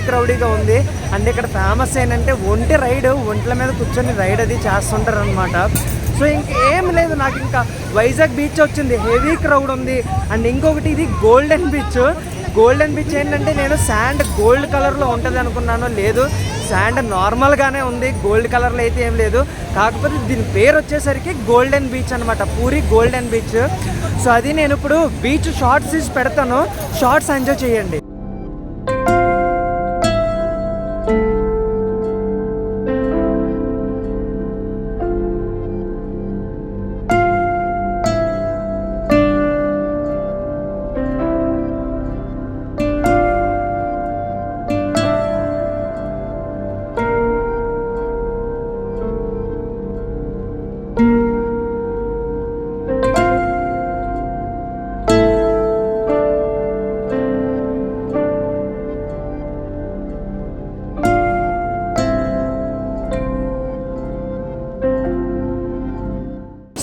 క్రౌడీగా ఉంది. అండ్ ఇక్కడ ఫేమస్ ఏంటంటే ఒంట్ల మీద కూర్చొని రైడ్ అది చేస్తుంటారు అనమాట. సో ఇంకేం లేదు, నాకు ఇంకా వైజాగ్ బీచ్ వచ్చింది, హెవీ క్రౌడ్ ఉంది. అండ్ ఇంకొకటి ఇది గోల్డెన్ బీచ్ ఏంటంటే నేను శాండ్ గోల్డ్ కలర్లో ఉంటుంది అనుకున్నాను. లేదు, శాండ్ నార్మల్గానే ఉంది, గోల్డ్ కలర్లో అయితే ఏం లేదు. కాకపోతే దీని పేరు వచ్చేసరికి గోల్డెన్ బీచ్ అనమాట, పూరి గోల్డెన్ బీచ్. సో అది నేను ఇప్పుడు బీచ్ షార్ట్స్ తీసి పెడతాను, షార్ట్స్ ఎంజాయ్ చేయండి.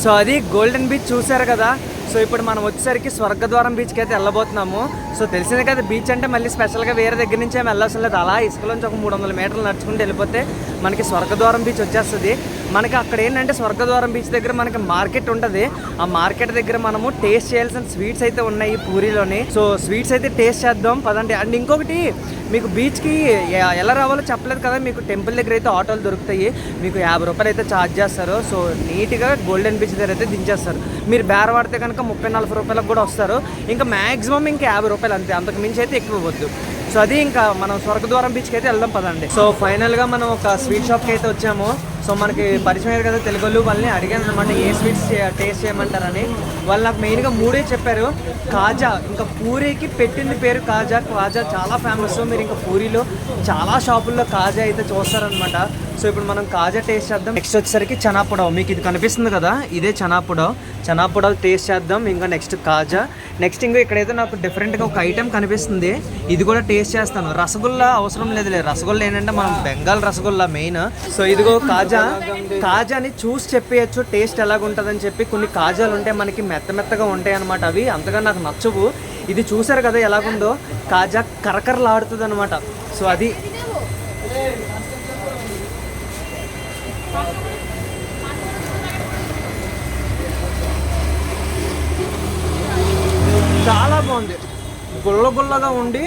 సో అది గోల్డెన్ బీచ్ చూసారు కదా. సో ఇప్పుడు మనం వచ్చేసరికి స్వర్గద్వారం బీచ్కి అయితే వెళ్ళబోతున్నాము. సో తెలిసిందే కదా, బీచ్ అంటే మళ్ళీ స్పెషల్గా వేరే దగ్గర నుంచి ఏమి వెళ్ళవలసిన లేదు. అలా ఇసుకలోంచి ఒక 300 మీటర్లు నడుచుకుంటూ వెళ్ళిపోతే మనకి స్వర్గద్వారం బీచ్ వచ్చేస్తుంది. మనకి అక్కడ ఏంటంటే స్వర్గద్వారం బీచ్ దగ్గర మనకి మార్కెట్ ఉంటుంది. ఆ మార్కెట్ దగ్గర మనము టేస్ట్ చేయాల్సిన స్వీట్స్ అయితే ఉన్నాయి పూరిలోని. సో స్వీట్స్ అయితే టేస్ట్ చేద్దాం పదండి. అండ్ ఇంకొకటి, మీకు బీచ్కి ఎలా రావాలో చెప్పలేదు కదా, మీకు టెంపుల్ దగ్గర అయితే ఆటోలు దొరుకుతాయి. మీకు 50 రూపాయలు అయితే ఛార్జ్ చేస్తారు. సో నీట్గా గోల్డెన్ బీచ్ దగ్గర అయితే దించేస్తారు. మీరు బేరవాడితే కనుక 30-40 రూపాయలకు కూడా వస్తారు. ఇంకా మ్యాక్సిమం ఇంకా 50 రూపాయలు అంతే, అంతకు మించి అయితే ఎక్కువ ఇవ్వద్దు. సో అది ఇంకా మనం స్వర్గద్వారం బీచ్కి అయితే వెళ్దాం పదండి. సో ఫైనల్గా మనం ఒక స్వీట్ షాప్కి అయితే వచ్చాము. సో మనకి పరిచయం అయ్యారు కదా తెలుగు వాళ్ళు, వాళ్ళని అడిగాను అనమాట ఏ స్వీట్స్ టేస్ట్ చేయమంటారని. వాళ్ళు నాకు మెయిన్గా 3 చెప్పారు. కాజా, ఇంకా పూరీకి పెట్టింది పేరు కాజా చాలా ఫేమస్. మీరు ఇంకా పూరీలో చాలా షాపుల్లో కాజా అయితే చూస్తారనమాట. సో ఇప్పుడు మనం కాజా టేస్ట్ చేద్దాం. నెక్స్ట్ వచ్చేసరికి చనాపుడవ్, మీకు ఇది కనిపిస్తుంది కదా, ఇదే చనాపుడవ్ టేస్ట్ చేద్దాం. ఇంకా నెక్స్ట్ కాజా, నెక్స్ట్ ఇంకా ఇక్కడైతే నాకు డిఫరెంట్గా ఒక ఐటెం కనిపిస్తుంది, ఇది కూడా టేస్ట్ చేస్తాను. రసగుల్లా అవసరం లేదులే, రసగుల్లా ఏంటంటే మనం బెంగాల్ రసగుల్లా మెయిన్. సో ఇదిగో కాజాని చూసి చెప్పేయచ్చు టేస్ట్ ఎలాగుంటుందని చెప్పి. కొన్ని కాజాలు ఉంటాయి మనకి మెత్తగా ఉంటాయి అనమాట, అవి అంతగా నాకు నచ్చవు. ఇది చూసారు కదా ఎలాగుందో, కాజా కరకరలాడుతుంది అనమాట. సో అది చాలా బాగుంది, గుల్లగా ఉండి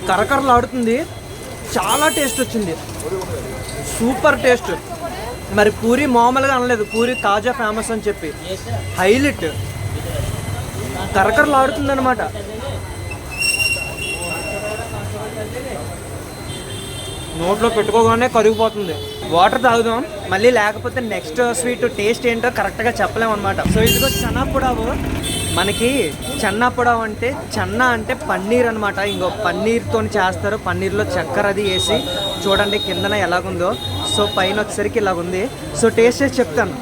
కరకరలాడుతుంది, చాలా టేస్ట్ వచ్చింది, సూపర్ టేస్ట్. మరి పూరి మామూలుగా అనలేదు, పూరి కాజా ఫేమస్ అని చెప్పి హైలైట్, కరకరలాడుతుంది అనమాట. నోట్లో పెట్టుకోగానే కరిగిపోతుంది. వాటర్ తాగుదాం మళ్ళీ, లేకపోతే నెక్స్ట్ స్వీట్ టేస్ట్ ఏంటో కరెక్ట్గా చెప్పలేము అనమాట. సో ఇదిగో చనాపుడవు, మనకి చెన్నాపుడం అంటే చెన్న అంటే పన్నీర్ అనమాట. ఇంకో పన్నీర్తో చేస్తారు. పన్నీర్లో చక్కెర అది వేసి చూడండి కిందన ఎలాగుందో. సో పైన వచ్చేసరికి ఇలాగుంది. సో టేస్ట్ చేసి చెప్తాను.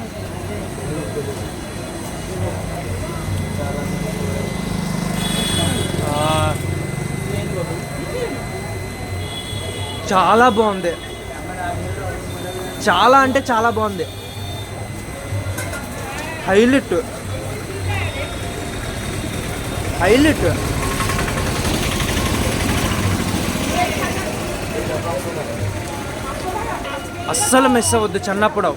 చాలా బాగుంది. చాలా అంటే చాలా బాగుంది. హైలైట్ అస్సలు మిస్ అవ్వద్దు చెన్నప్పుడు.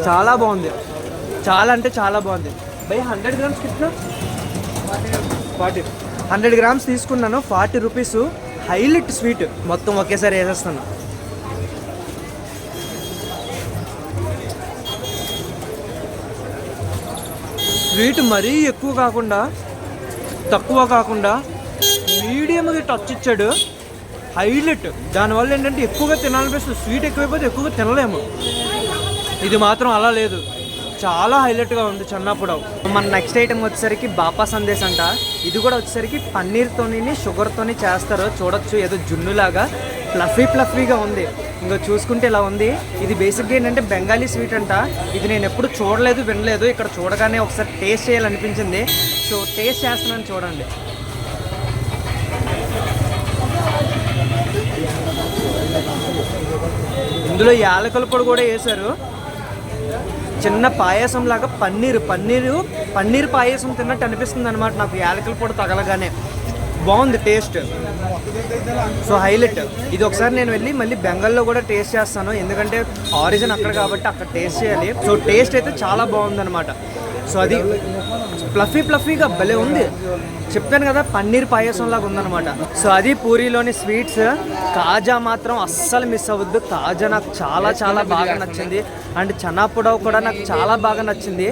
చాలా బాగుంది. చాలా అంటే చాలా బాగుంది. బై 100 గ్రామ్స్ కిట్నా 40 100 గ్రామ్స్ తీసుకున్నాను. 40 రూపీస్. Highlight sweet. మొత్తం ఒకేసారి వేసేస్తాను. స్వీట్ మరీ ఎక్కువ కాకుండా తక్కువ కాకుండా మీడియంగా టచ్ ఇచ్చాడు. హైలైట్. దానివల్ల ఏంటంటే ఎక్కువగా తినాలనిపిస్తుంది. స్వీట్ ఎక్కువైపోతే ఎక్కువగా తినలేము. ఇది మాత్రం అలా లేదు. చాలా హైలైట్గా ఉంది చెన్నాపుడవ్. మన నెక్స్ట్ ఐటెం వచ్చేసరికి బాపా సందేశ్ అంట. ఇది కూడా వచ్చేసరికి పన్నీర్తోని షుగర్తోని చేస్తారు. చూడొచ్చు ఏదో జున్నులాగా ఫ్లఫీగా ఉంది. ఇంకా చూసుకుంటే ఇలా ఉంది. ఇది బేసిక్గా ఏంటంటే బెంగాలీ స్వీట్ అంట. ఇది నేను ఎప్పుడు చూడలేదు, వినలేదు. ఇక్కడ చూడగానే ఒకసారి టేస్ట్ చేయాలనిపించింది. సో టేస్ట్ చేస్తున్నాను, చూడండి. ఇందులో యాలకుల పొడి కూడా వేశారు. చిన్న పాయసం లాగా పన్నీర్ పాయసం తిన్నట్టు అనిపిస్తుంది అనమాట నాకు యాలకుల పొడి తగలగానే. బాగుంది టేస్ట్. So highlight. ఇది ఒకసారి నేను వెళ్ళి మళ్ళీ బెంగాల్లో కూడా టేస్ట్ చేస్తాను. ఎందుకంటే ఆరిజిన్ అక్కడ కాబట్టి అక్కడ టేస్ట్ చేయాలి. సో టేస్ట్ అయితే చాలా బాగుందన్నమాట. సో అది ఫ్లఫీగా భలే ఉంది. చెప్పాను కదా పన్నీర్ పాయసం లాగా ఉందన్నమాట. సో అది పూరీలోని స్వీట్స్. కాజా మాత్రం అస్సలు మిస్ అవ్వద్దు. కాజా నాకు చాలా బాగా నచ్చింది. అండ్ చెన్నాపుడవ్ కూడా నాకు చాలా బాగా నచ్చింది.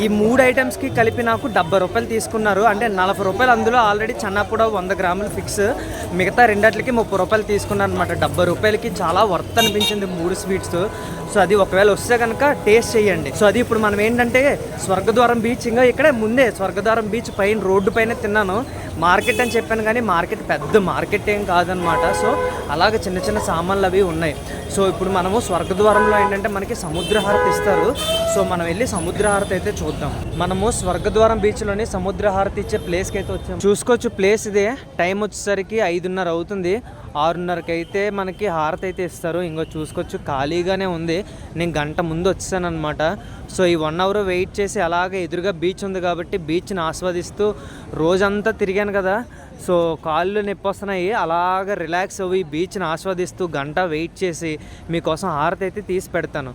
ఈ 3 ఐటమ్స్కి కలిపి నాకు 70 రూపాయలు తీసుకున్నారు. అంటే 40 రూపాయలు అందులో ఆల్రెడీ చెన్నాపుడవ్ 100 గ్రాములు ఫిక్స్. మిగతా రెండిట్లకి 30 రూపాయలు తీసుకున్నాను అనమాట. 70 రూపాయలకి చాలా వర్త్ అనిపించింది 3 స్వీట్స్. సో అది ఒకవేళ వస్తే కనుక టేస్ట్ చేయండి. సో అది ఇప్పుడు మనం ఏంటంటే స్వర్గద్వారం బీచ్, ఇంకా ఇక్కడే ముందే స్వర్గద్వారం బీచ్ పైన రోడ్డు పైన తిన్నాను. మార్కెట్ అని చెప్పాను కానీ మార్కెట్ పెద్ద మార్కెట్ ఏం కాదనమాట. సో అలాగే చిన్న సామాన్లు అవి ఉన్నాయి. సో ఇప్పుడు మనము స్వర్గద్వారంలో ఏంటంటే మనకి సముద్రహారతి ఇస్తారు. సో మనం వెళ్ళి సముద్రహారతి అయితే చూద్దాం. మనము స్వర్గద్వారం బీచ్లోని సముద్రహారతి ఇచ్చే ప్లేస్కి అయితే వచ్చాము. చూసుకోవచ్చు ప్లేస్ ఇదే. టైం వచ్చేసరికి 5:30 అవుతుంది. 6:30కి అయితే మనకి హారతి అయితే ఇస్తారు. ఇంకో చూసుకోవచ్చు ఖాళీగానే ఉంది. నేను గంట ముందు వచ్చాను అనమాట. సో ఈ 1 అవర్ వెయిట్ చేసి అలాగే ఎదురుగా బీచ్ ఉంది కాబట్టి బీచ్ని ఆస్వాదిస్తూ రోజంతా తిరిగాను కదా. సో కాళ్ళు నొప్పి వస్తున్నాయి. అలాగ రిలాక్స్ అవ్వి బీచ్ని ఆస్వాదిస్తూ గంట వెయిట్ చేసి మీకోసం హారతి అయితే తీసి పెడతాను.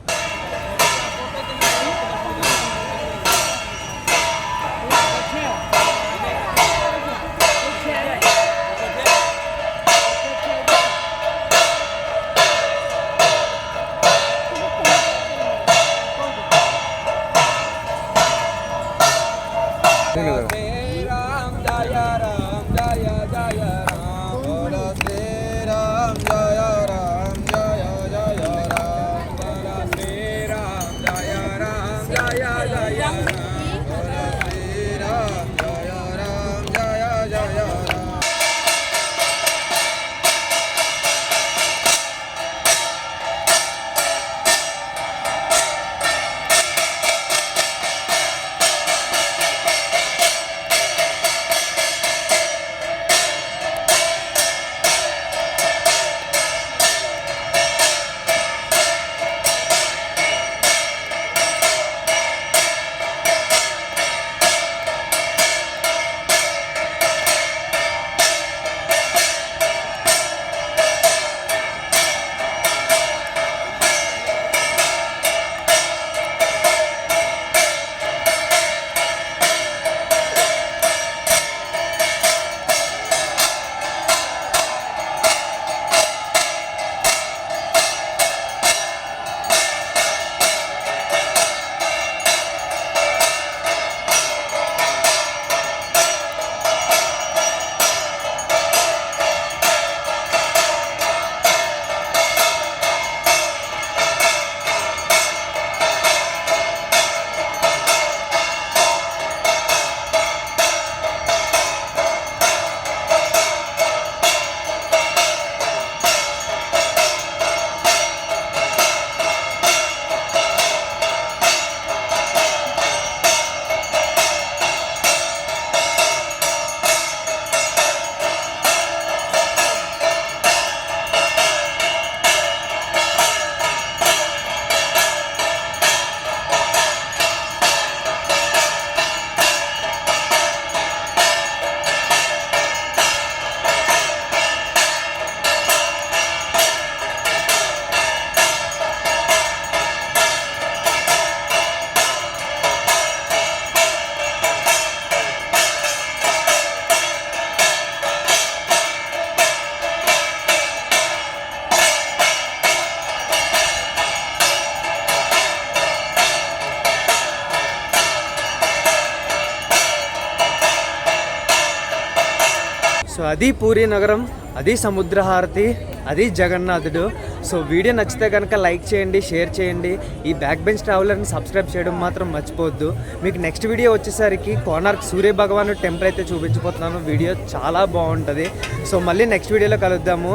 సో అది పూరీ నగరం, అది సముద్రహారతి, అది జగన్నాథుడు. సో వీడియో నచ్చితే కనుక లైక్ చేయండి, షేర్ చేయండి. ఈ బ్యాక్ బెంచ్ ట్రావెలర్ని సబ్స్క్రైబ్ చేయడం మాత్రం మర్చిపోవద్దు. మీకు నెక్స్ట్ వీడియో వచ్చేసరికి కోనార్క్ సూర్య భగవాన్ టెంపుల్ అయితే చూపించబోతున్నాను. వీడియో చాలా బాగుంటుంది. సో మళ్ళీ నెక్స్ట్ వీడియోలో కలుద్దాము.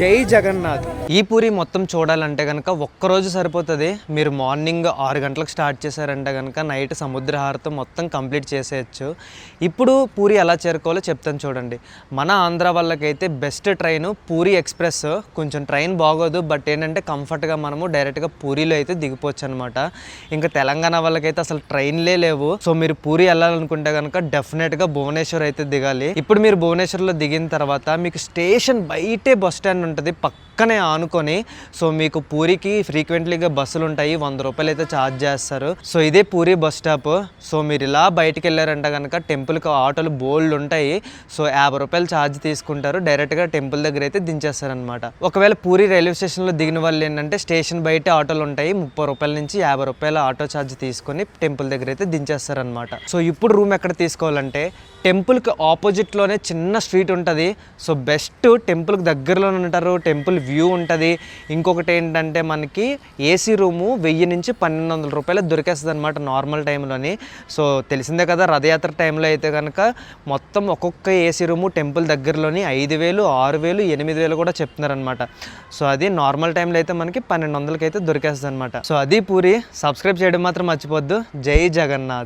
జై జగన్నాథ్. ఈ పూరి మొత్తం చూడాలంటే కనుక ఒక్కరోజు సరిపోతుంది. మీరు మార్నింగ్ 6 గంటలకు స్టార్ట్ చేశారంటే కనుక నైట్ సముద్రహారతో మొత్తం కంప్లీట్ చేసేయచ్చు. ఇప్పుడు పూరి ఎలా చేరుకోవాలో చెప్తాను చూడండి. మన ఆంధ్ర వాళ్ళకైతే బెస్ట్ ట్రైన్ పూరి ఎక్స్ప్రెస్. కొంచెం ట్రైన్ బాగోదు, బట్ ఏంటంటే కంఫర్ట్గా మనము డైరెక్ట్గా పూరిలో అయితే దిగిపోవచ్చు అనమాట. ఇంకా తెలంగాణ వాళ్ళకైతే అసలు ట్రైన్లే లేవు. సో మీరు పూరి వెళ్ళాలనుకుంటే కనుక డెఫినెట్గా భువనేశ్వర్ అయితే దిగాలి. ఇప్పుడు మీరు భువనేశ్వర్లో దిగిన తర్వాత మీకు స్టేషన్ బయటే బస్ స్టాండ్ ఉంటుంది, పక్కనే ఆనుకొని. సో మీకు పూరికి ఫ్రీక్వెంట్లీగా బస్సులు ఉంటాయి, 100 రూపాయలు అయితే ఛార్జ్ చేస్తారు. సో ఇదే పూరి బస్ స్టాప్. సో మీరు ఇలా బయటికి వెళ్ళారంటే కనుక టెంపుల్కి ఆటోలు బోల్డ్ ఉంటాయి. సో 50 రూపాయలు ఛార్జ్ తీసుకుంటారు, డైరెక్ట్గా టెంపుల్ దగ్గర అయితే దించేస్తారనమాట. ఒకవేళ పూరి రైల్వే స్టేషన్లో దిగిన వాళ్ళు ఏంటంటే స్టేషన్ బయట ఆటోలు ఉంటాయి, 30 రూపాయల నుంచి 50 రూపాయల ఆటో ఛార్జ్ తీసుకొని టెంపుల్ దగ్గర అయితే దించేస్తారనమాట. సో ఇప్పుడు రూమ్ ఎక్కడ తీసుకోవాలంటే టెంపుల్కి ఆపోజిట్లోనే చిన్న స్ట్రీట్ ఉంటుంది. సో బెస్ట్ టెంపుల్కి దగ్గరలోనే ఉంటారు, టెంపుల్ వ్యూ ఉంటుంది. ఇంకొకటి ఏంటంటే మనకి ఏసీ రూము 1000 నుంచి 1200 రూపాయలు దొరికేస్తుంది అనమాట నార్మల్ టైంలోని. సో తెలిసిందే కదా, రథయాత్ర టైంలో అయితే కనుక మొత్తం ఒక్కొక్క ఏసీ రూము టెంపుల్ దగ్గరలోని 5000, 6000, 8000 కూడా చెప్తున్నారనమాట. సో అది నార్మల్ టైంలో అయితే మనకి 1200కి అయితే దొరికేస్తుంది అనమాట. సో అది పూరి. సబ్స్క్రైబ్ చేయడం మాత్రం మర్చిపోద్దు. జై జగన్నాథ్.